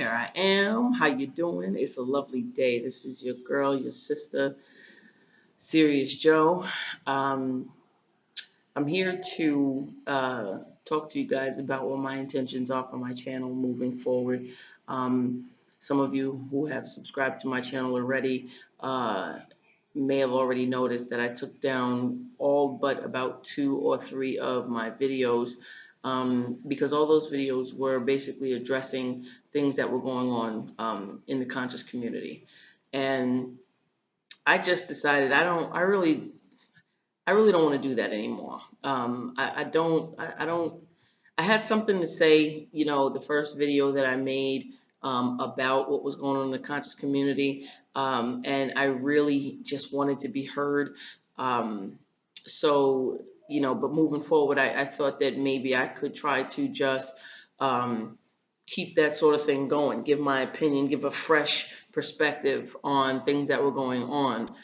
Here I am. How you doing? It's a lovely day. This is your girl, your sister, Serious Joe. Um, I'm here to talk to you guys about what my intentions are for my channel moving forward. Um, some of you who have subscribed to my channel already uh, may have already noticed that I took down all but about 2 or 3 of my videos because all those videos were basically addressing things that were going on in the conscious community. And I just decided I really don't want to do that anymore. I don't. I had something to say, the first video that I made about what was going on in the conscious community, and I really just wanted to be heard. Um, but moving forward, I thought that maybe I could try to just um, keep that sort of thing going, give my opinion, give a fresh perspective on things that were going on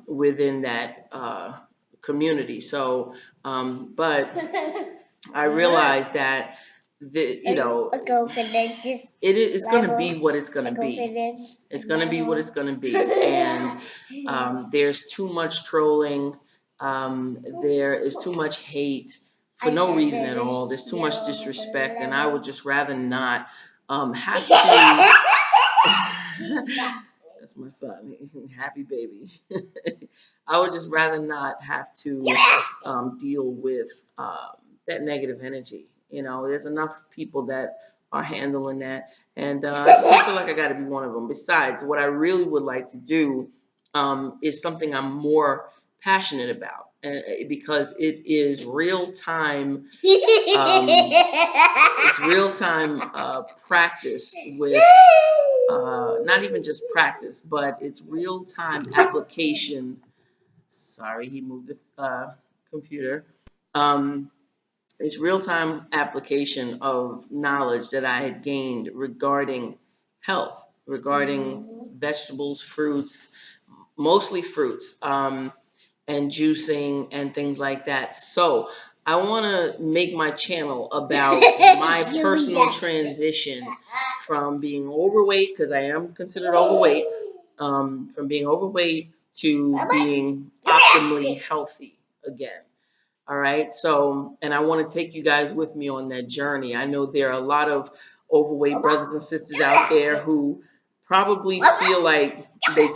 within that community. But I realized that Go finish this it's going to be level. what it's going to Go be. finish It's the going to be what level. it's going to be, and there's too much trolling. There is too much hate for I no did reason at all. finish There's too much yellow disrespect, and I level. would just rather not have to. That's my son. Happy baby. I would just rather not have to deal with that negative energy. There's enough people that are handling that, and I just don't feel like I got to be one of them. Besides, what I really would like to do is something I'm more passionate about, because it is real time. It's real time practice with not even just practice, but it's real time application. Sorry, he moved the computer. Um, it's real time application of knowledge that I had gained regarding health, regarding vegetables, fruits, mostly fruits, and juicing and things like that. So I want to make my channel about my personal transition from being overweight, because I am considered overweight, from being overweight to being optimally healthy again. All right. So, and I want to take you guys with me on that journey. I know there are a lot of overweight brothers and sisters out there who probably feel like they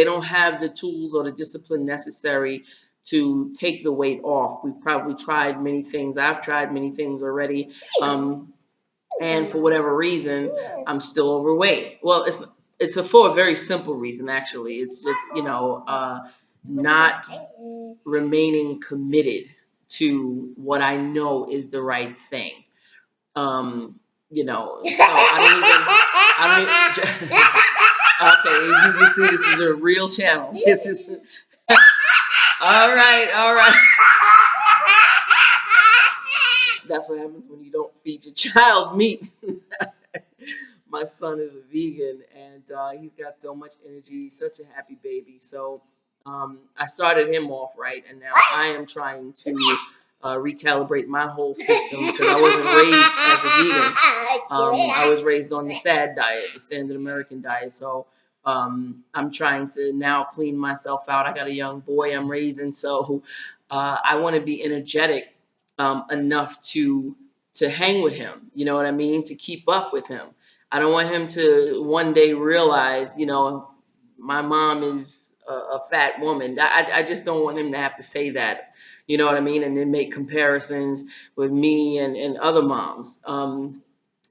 don't have the tools or the discipline necessary to take the weight off. We've probably tried many things. I've tried many things already. And for whatever reason, I'm still overweight. Well, for a very simple reason, actually. It's just, not remaining committed to what I know is the right thing. So I don't even, okay, as you can see, this is a real channel. This is, all right. That's what happens when you don't feed your child meat. My son is a vegan, and he's got so much energy, such a happy baby. So I started him off right, and now I am trying to recalibrate my whole system, because I wasn't raised as a vegan. I was raised on the SAD diet, the Standard American diet. So I'm trying to now clean myself out. I got a young boy I'm raising, so I want to be energetic enough to hang with him. You know what I mean? To keep up with him. I don't want him to one day realize, my mom is a fat woman. I just don't want him to have to say that. You know what I mean? And then make comparisons with me and other moms.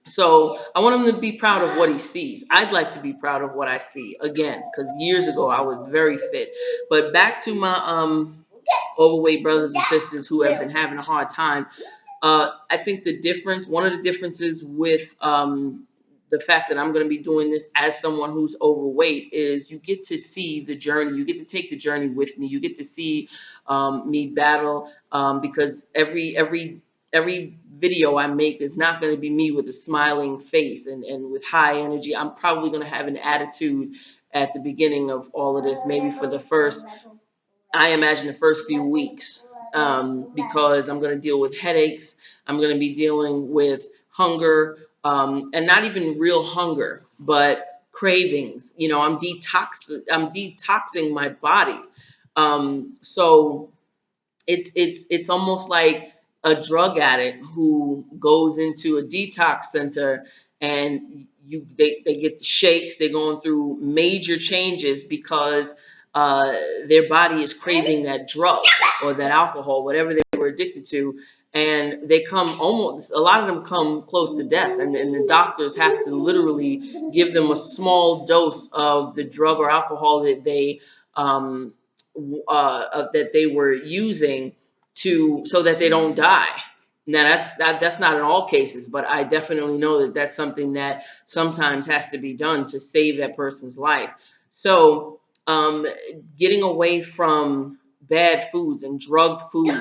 So I want him to be proud of what he sees. I'd like to be proud of what I see again, because years ago I was very fit. But back to my overweight brothers and sisters who have been having a hard time. I think one of the differences with the fact that I'm going to be doing this as someone who's overweight, is you get to see the journey. You get to take the journey with me. You get to see me battle, because every video I make is not going to be me with a smiling face and with high energy. I'm probably going to have an attitude at the beginning of all of this, maybe for the first, I imagine the first few weeks, because I'm going to deal with headaches. I'm going to be dealing with hunger. and not even real hunger, but cravings. I'm detoxing my body. So it's almost like a drug addict who goes into a detox center, and they get the shakes. They're going through major changes because their body is craving that drug or that alcohol, whatever they were addicted to. And they come almost, a lot of them come close to death, and the doctors have to literally give them a small dose of the drug or alcohol um, that they were using to, so that they don't die. Now that's not in all cases, but I definitely know that that's something that sometimes has to be done to save that person's life. So getting away from bad foods and drug foods,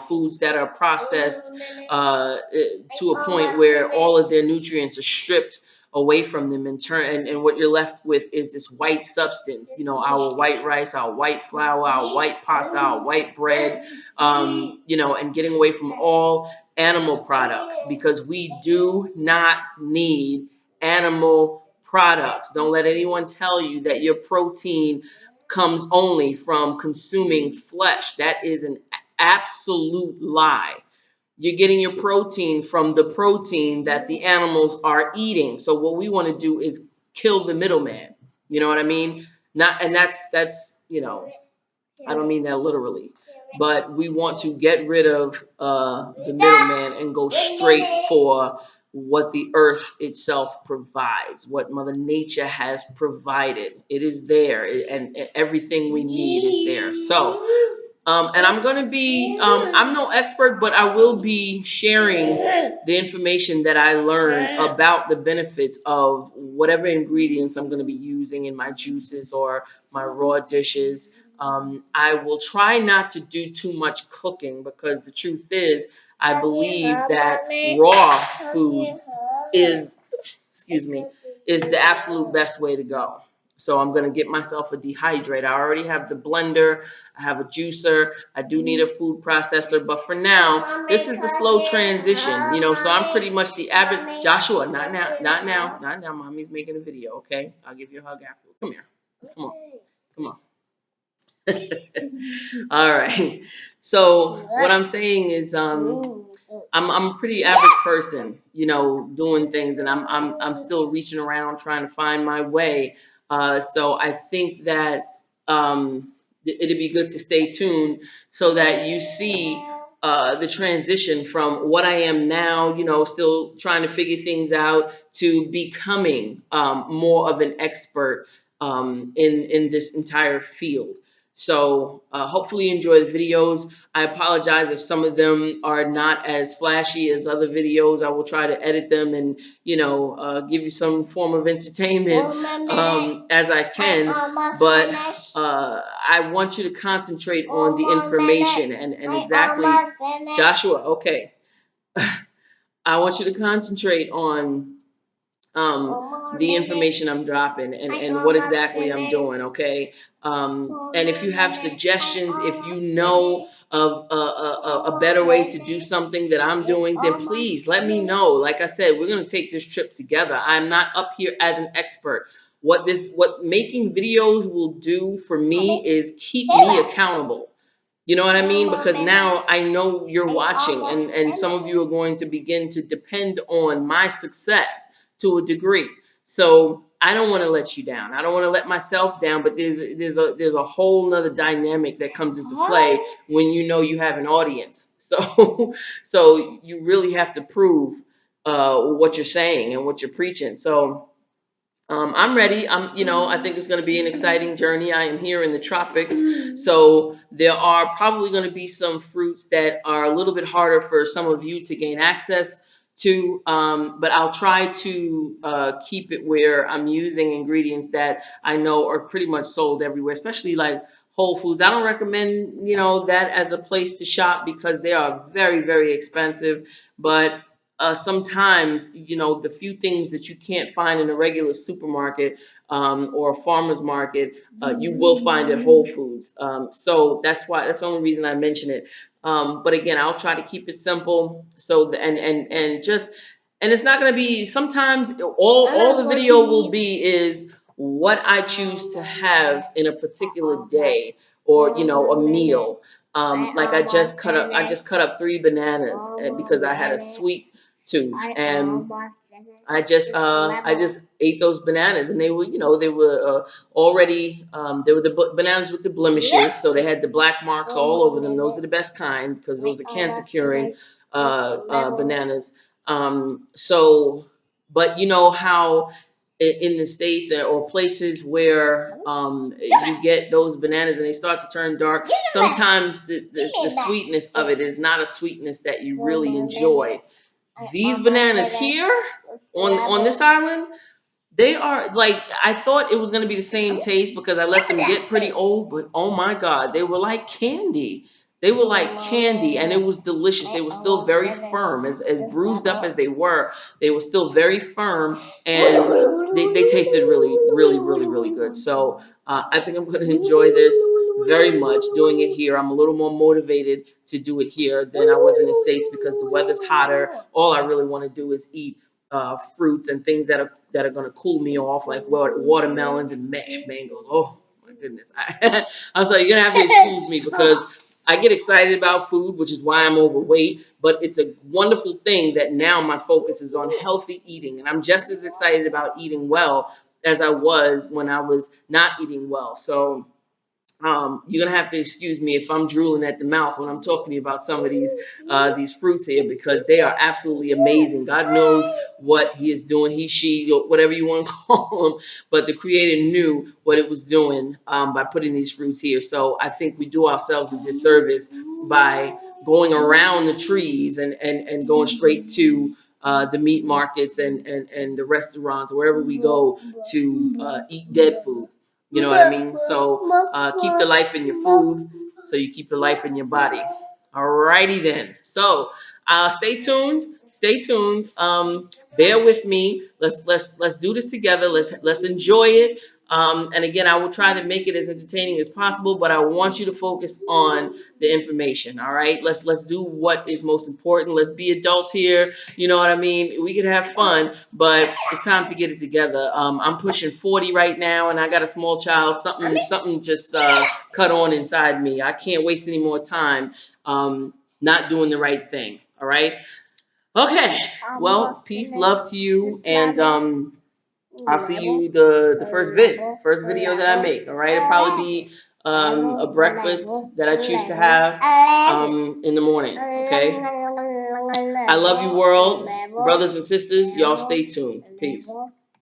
foods that are processed to a point where all of their nutrients are stripped away from them, and what you're left with is this white substance, our white rice, our white flour, our white pasta, our white bread, and getting away from all animal products, because we do not need animal products. Don't let anyone tell you that your protein comes only from consuming flesh. That is an absolute lie. You're getting your protein from the protein that the animals are eating. So what we want to do is kill the middleman. You know what I mean? Not, and that's I don't mean that literally, but we want to get rid of the middleman and go straight for what the earth itself provides, what Mother Nature has provided. It is there, and everything we need is there. So and I'm going to be, I'm no expert, but I will be sharing the information that I learned about the benefits of whatever ingredients I'm going to be using in my juices or my raw dishes. I will try not to do too much cooking, because the truth is, I believe that raw food is, excuse me, is the absolute best way to go. So I'm going to get myself a dehydrator. I already have the blender. I have a juicer. I do need a food processor. But for now, this is a slow transition, so I'm pretty much the average. Joshua, not now, not now, not now. Mommy's making a video, okay? I'll give you a hug after. Come here. Come on. Come on. All right. So what I'm saying is, I'm a pretty average person, doing things, and I'm still reaching around trying to find my way. So I think that it'd be good to stay tuned so that you see the transition from what I am now, still trying to figure things out, to becoming more of an expert in this entire field. So hopefully you enjoy the videos. I apologize if some of them are not as flashy as other videos. I will try to edit them and, give you some form of entertainment as I can. But I want you to concentrate on the information and exactly, Joshua, okay. I want you to concentrate on the information I'm dropping, and what exactly I'm doing, okay? And if you have suggestions, if you know of a better way to do something that I'm doing, then please let me know. Like I said, we're going to take this trip together. I'm not up here as an expert. What making videos will do for me is keep me accountable. You know what I mean? Because now I know you're watching, and some of you are going to begin to depend on my success to a degree. So I don't want to let you down. I don't want to let myself down, but there's a whole nother dynamic that comes into play when you know you have an audience. So so you really have to prove what you're saying and what you're preaching. So I'm ready. I think it's going to be an exciting journey. I am here in the tropics, so there are probably going to be some fruits that are a little bit harder for some of you to gain access to. But I'll try to keep it where I'm using ingredients that I know are pretty much sold everywhere, especially like Whole Foods. I don't recommend, that as a place to shop, because they are very, very expensive. But sometimes, the few things that you can't find in a regular supermarket or a farmer's market, you will find at Whole Foods. So that's the only reason I mention it. But again, I'll try to keep it simple. So and just And it's not going to be, sometimes all the video will be is what I choose to have in a particular day, or a meal. Like I just cut up 3 bananas, because I had a sweet tooth, and I just ate those bananas, and they were already, they were the bananas with the blemishes, so they had the black marks all over them. Those are the best kind because those are cancer curing bananas. So, but you know how in the States, or places where you get those bananas and they start to turn dark, sometimes the sweetness of it is not a sweetness that you really enjoy. These bananas here on this island, they are like, I thought it was going to be the same taste because I let them get pretty old, but oh my God, they were like candy. They were like candy, and it was delicious. They were still very firm, as bruised up as they were still very firm, and they tasted really, really, really, really good. So I think I'm going to enjoy this very much doing it here. I'm a little more motivated to do it here than I was in the States because the weather's hotter. All I really want to do is eat fruits and things that are going to cool me off, like watermelons and mangoes. Oh my goodness! I'm sorry, you're gonna have to excuse me because I get excited about food, which is why I'm overweight. But it's a wonderful thing that now my focus is on healthy eating, and I'm just as excited about eating well as I was when I was not eating well. So you're gonna have to excuse me if I'm drooling at the mouth when I'm talking to you about some of these fruits here, because they are absolutely amazing. God knows what He is doing, He, she, whatever you want to call them, but the Creator knew what it was doing by putting these fruits here. So I think we do ourselves a disservice by going around the trees and going straight to the meat markets and the restaurants, wherever we go to eat dead food. You know what I mean? So keep the life in your food so you keep the life in your body. Alrighty then. So stay tuned. Stay tuned. Bear with me. Let's do this together. Let's enjoy it. And again, I will try to make it as entertaining as possible, but I want you to focus on the information. All right. Let's do what is most important. Let's be adults here. You know what I mean? We can have fun, but it's time to get it together. I'm pushing 40 right now, and I got a small child. Something just cut on inside me. I can't waste any more time not doing the right thing. All right. Okay. Well, peace, love to you, and I'll see you the first video that I make. All right. It'll probably be a breakfast that I choose to have in the morning. Okay. I love you, world, brothers and sisters. Y'all stay tuned. Peace.